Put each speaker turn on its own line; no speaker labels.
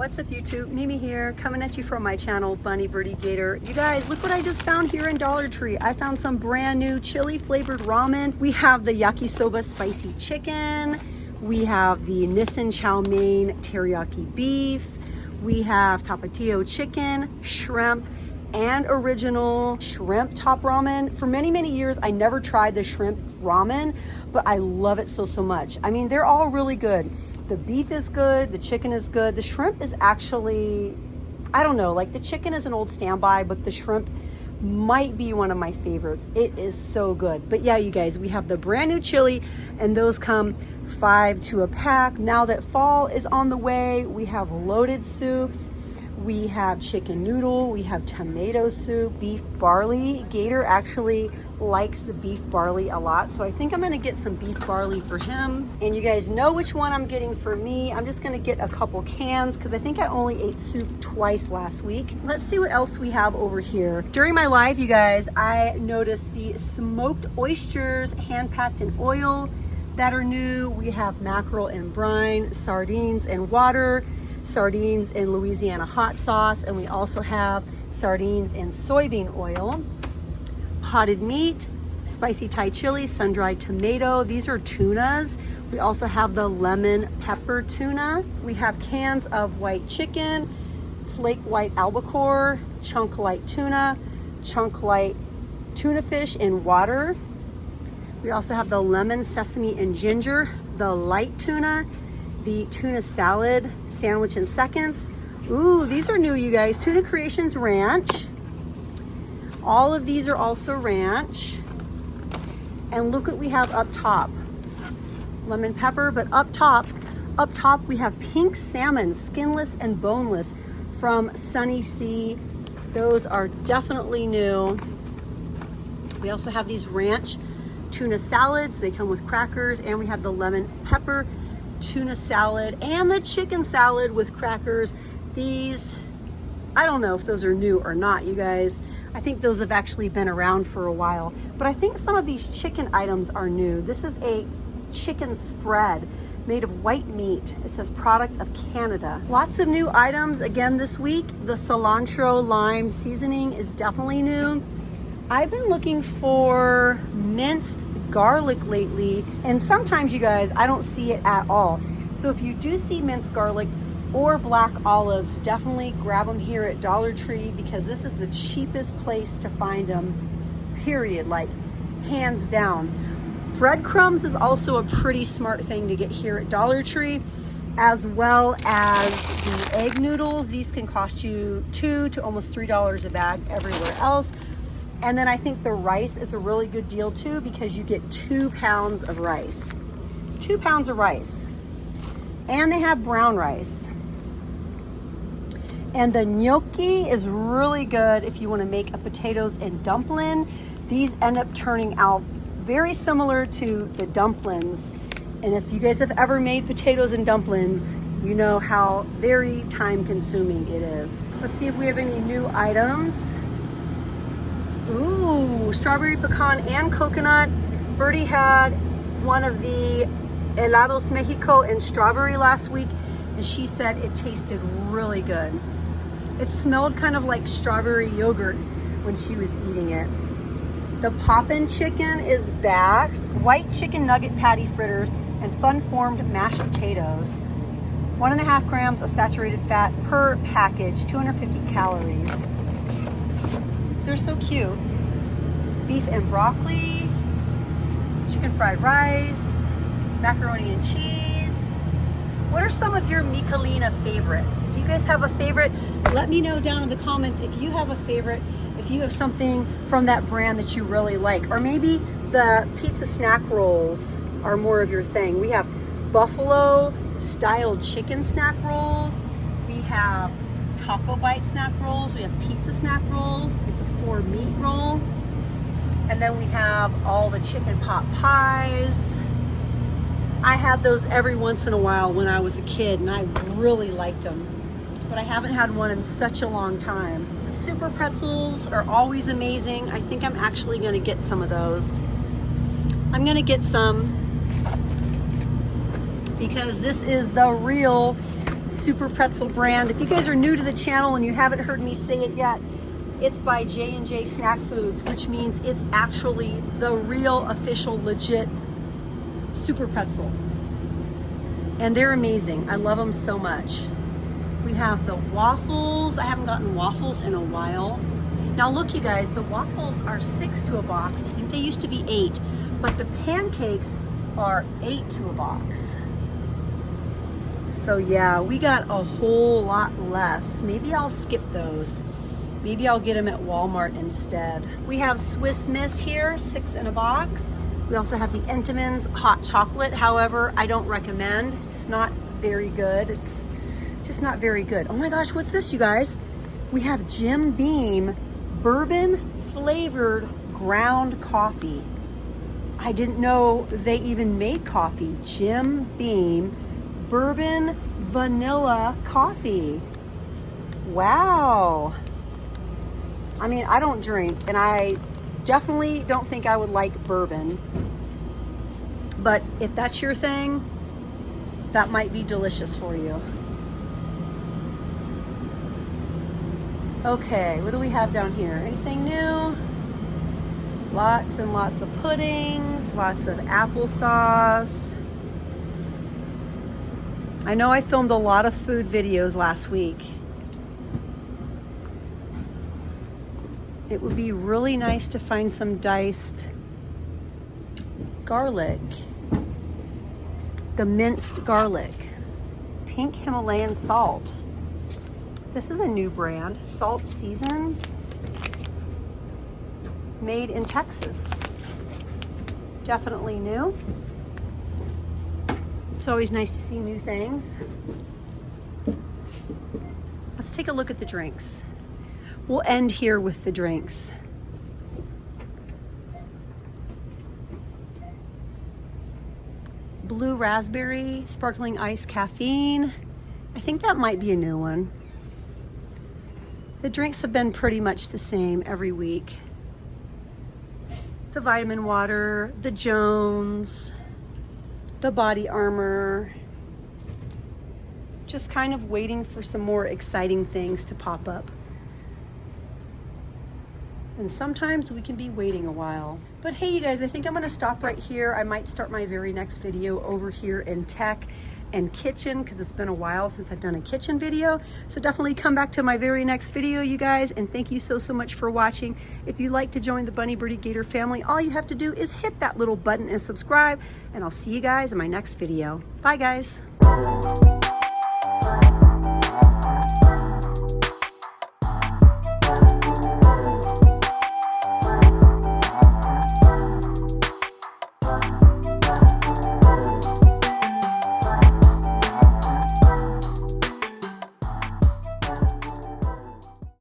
What's up YouTube? Mimi here, coming at you from my channel, Bunny, Birdy, Gator. You guys, look what I just found here in Dollar Tree. I found some brand new chili flavored ramen. We have the yakisoba spicy chicken. We have the Nissan chow mein teriyaki beef. We have tapatio chicken, shrimp, and original shrimp top ramen. For many, many years, I never tried the shrimp ramen, but I love it so much. I mean, they're all really good. The beef is good, the chicken is good. The shrimp is actually, I don't know, like the chicken is an old standby, but the shrimp might be one of my favorites. It is so good. But yeah, you guys, we have the brand new chili and those come 5 to a pack. Now that fall is on the way, we have loaded soups. We have chicken noodle, we have tomato soup, beef barley. Gator actually likes the beef barley a lot, so I think I'm gonna get some beef barley for him. And you guys know which one I'm getting for me. I'm just gonna get a couple cans because I think I only ate soup twice last week. Let's see what else we have over here. During my live, you guys, I noticed the smoked oysters hand-packed in oil that are new. We have mackerel in brine, sardines in water, sardines in Louisiana hot sauce, and we also have sardines in soybean oil, potted meat, spicy Thai chili, sun-dried tomato. These are tunas. We also have the lemon pepper tuna. We have cans of white chicken, flake white albacore, chunk light tuna, chunk light tuna fish in water. We also have the lemon sesame and ginger, the light tuna, the tuna salad sandwich in seconds. Ooh, these are new, you guys. Tuna Creations Ranch. All of these are also ranch. And look what we have up top. Lemon pepper, but up top we have pink salmon, skinless and boneless from Sunny Sea. Those are definitely new. We also have these ranch tuna salads. They come with crackers, and we have the lemon pepper tuna salad and the chicken salad with crackers. These, I don't know if those are new or not, you guys. I think those have actually been around for a while, but I think some of these chicken items are new. This is a chicken spread made of white meat. It says product of Canada. Lots of new items again this week. The cilantro lime seasoning is definitely new. I've been looking for minced garlic lately, and sometimes, you guys, I don't see it at all. So if you do see minced garlic or black olives, definitely grab them here at Dollar Tree, because this is the cheapest place to find them, period, like hands down. Breadcrumbs is also a pretty smart thing to get here at Dollar Tree, as well as the egg noodles. These can cost you $2 to almost $3 a bag everywhere else. And then I think the rice is a really good deal too, because you get 2 pounds of rice. 2 pounds of rice. And they have brown rice. And the gnocchi is really good if you want to make a potatoes and dumpling. These end up turning out very similar to the dumplings. And if you guys have ever made potatoes and dumplings, you know how very time consuming it is. Let's see if we have any new items. Ooh, strawberry pecan and coconut. Birdy had one of the helados Mexico and strawberry last week, and she said it tasted really good. It smelled kind of like strawberry yogurt when she was eating it. The poppin' chicken is back. White chicken nugget patty fritters and fun-formed mashed potatoes. 1.5 grams of saturated fat per package, 250 calories. They're so cute. Beef and broccoli, chicken fried rice, macaroni and cheese. What are some of your Michelina favorites? Do you guys have a favorite? Let me know down in the comments if you have a favorite, if you have something from that brand that you really like. Or maybe the pizza snack rolls are more of your thing. We have buffalo style chicken snack rolls. We have taco bite snack rolls. We have pizza snack rolls. It's a 4 meat roll. And then we have all the chicken pot pies. I had those every once in a while when I was a kid, and I really liked them. But I haven't had one in such a long time. The super pretzels are always amazing. I think I'm actually gonna get some of those. I'm gonna get some because this is the real Super Pretzel brand. If you guys are new to the channel and you haven't heard me say it yet, it's by J&J Snack Foods, which means it's actually the real official legit Super Pretzel. And they're amazing. I love them so much. We have the waffles. I haven't gotten waffles in a while. Now look, you guys, the waffles are 6 to a box. I think they used to be 8, but the pancakes are 8 to a box. So yeah, we got a whole lot less. Maybe I'll skip those. Maybe I'll get them at Walmart instead. We have Swiss Miss here, 6 in a box. We also have the Entenmann's hot chocolate. However, I don't recommend. It's not very good. It's just not very good. Oh my gosh, what's this, you guys? We have Jim Beam bourbon flavored ground coffee. I didn't know they even made coffee. Jim Beam bourbon vanilla coffee. Wow. I mean, I don't drink, and I definitely don't think I would like bourbon. But if that's your thing, that might be delicious for you. Okay, what do we have down here? Anything new? Lots and lots of puddings, lots of applesauce. I know I filmed a lot of food videos last week. It would be really nice to find some diced garlic. The minced garlic. Pink Himalayan salt. This is a new brand, Salt Seasons. Made in Texas. Definitely new. It's always nice to see new things. Let's take a look at the drinks. We'll end here with the drinks. Blue raspberry, sparkling ice caffeine. I think that might be a new one. The drinks have been pretty much the same every week. The vitamin water, the Jones, the body armor. Just kind of waiting for some more exciting things to pop up. And sometimes we can be waiting a while. But hey, you guys, I think I'm gonna stop right here. I might start my very next video over here in tech and kitchen, because it's been a while since I've done a kitchen video. So definitely come back to my very next video, you guys, and thank you so much for watching. If you'd like to join the Bunny Birdie Gator family, all you have to do is hit that little button and subscribe, and I'll see you guys in my next video. Bye, guys.